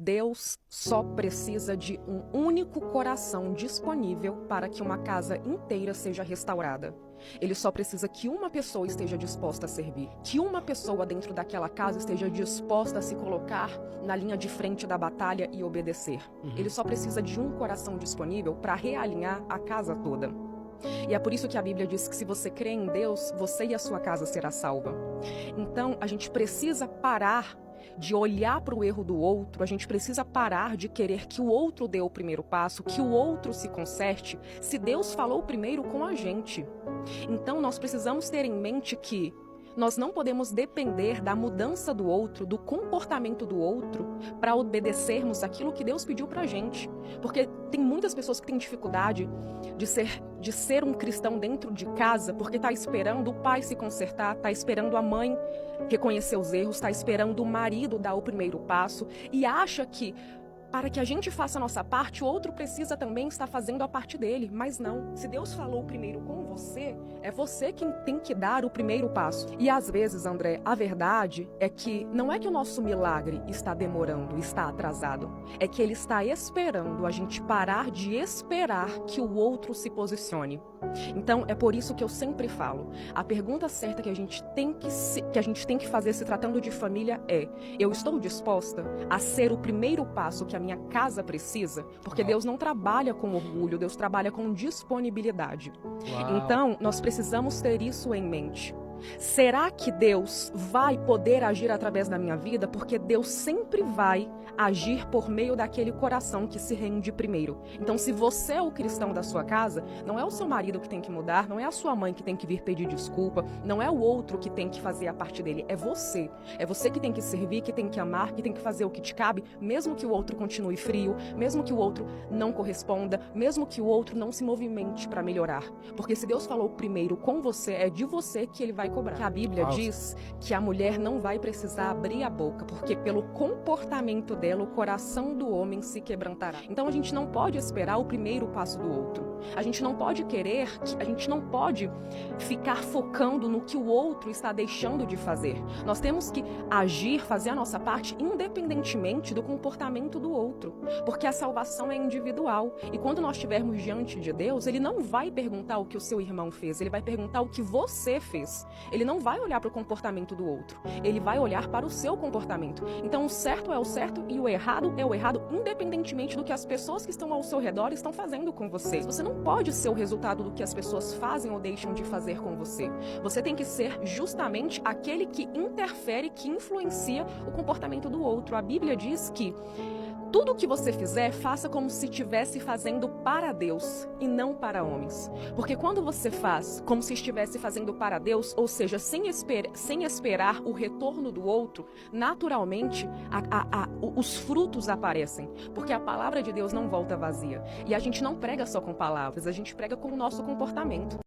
Deus só precisa de um único coração disponível para que uma casa inteira seja restaurada. Ele só precisa que uma pessoa esteja disposta a servir, que uma pessoa dentro daquela casa esteja disposta a se colocar na linha de frente da batalha e obedecer. Ele só precisa de um coração disponível para realinhar a casa toda. E é por isso que a Bíblia diz que se você crê em Deus, você e a sua casa será salva. Então, a gente precisa parar de olhar para o erro do outro, a gente precisa parar de querer que o outro dê o primeiro passo, que o outro se conserte, se Deus falou primeiro com a gente. Então, nós precisamos ter em mente que nós não podemos depender da mudança do outro, do comportamento do outro, para obedecermos aquilo que Deus pediu para a gente. Porque tem muitas pessoas que têm dificuldade de ser um cristão dentro de casa, porque está esperando o pai se consertar, está esperando a mãe reconhecer os erros, está esperando o marido dar o primeiro passo e acha que para que a gente faça a nossa parte, o outro precisa também estar fazendo a parte dele. Mas não, se Deus falou primeiro com você, é você quem tem que dar o primeiro passo. E às vezes, André, a verdade é que não é que o nosso milagre está demorando, está atrasado. É que ele está esperando a gente parar de esperar que o outro se posicione. Então, é por isso que eu sempre falo, a pergunta certa que a gente tem que fazer se tratando de família é: eu estou disposta a ser o primeiro passo que a minha casa precisa? Porque Deus não trabalha com orgulho, Deus trabalha com disponibilidade. Então, nós precisamos ter isso em mente. Será que Deus vai poder agir através da minha vida? Porque Deus sempre vai agir por meio daquele coração que se rende primeiro. Então, se você é o cristão da sua casa, não é o seu marido que tem que mudar, não é a sua mãe que tem que vir pedir desculpa, não é o outro que tem que fazer a parte dele, é você. É você que tem que servir, que tem que amar, que tem que fazer o que te cabe, mesmo que o outro continue frio, mesmo que o outro não corresponda, mesmo que o outro não se movimente para melhorar. Porque se Deus falou primeiro com você, é de você que ele vai cobrar. Que a Bíblia diz que a mulher não vai precisar abrir a boca, porque pelo comportamento dela, o coração do homem se quebrantará. Então a gente não pode esperar o primeiro passo do outro. A gente não pode ficar focando no que o outro está deixando de fazer. Nós temos que agir, fazer a nossa parte, independentemente do comportamento do outro. Porque a salvação é individual. E quando nós estivermos diante de Deus, Ele não vai perguntar o que o seu irmão fez, Ele vai perguntar o que você fez. Ele não vai olhar para o comportamento do outro, ele vai olhar para o seu comportamento. Então o certo é o certo e o errado é o errado, independentemente do que as pessoas que estão ao seu redor estão fazendo com você. Você não pode ser o resultado do que as pessoas fazem ou deixam de fazer com você. Você tem que ser justamente aquele que interfere, que influencia o comportamento do outro. A Bíblia diz que tudo o que você fizer, faça como se estivesse fazendo para Deus e não para homens. Porque quando você faz como se estivesse fazendo para Deus, ou seja, sem esperar o retorno do outro, naturalmente os frutos aparecem. Porque a palavra de Deus não volta vazia. E a gente não prega só com palavras, a gente prega com o nosso comportamento.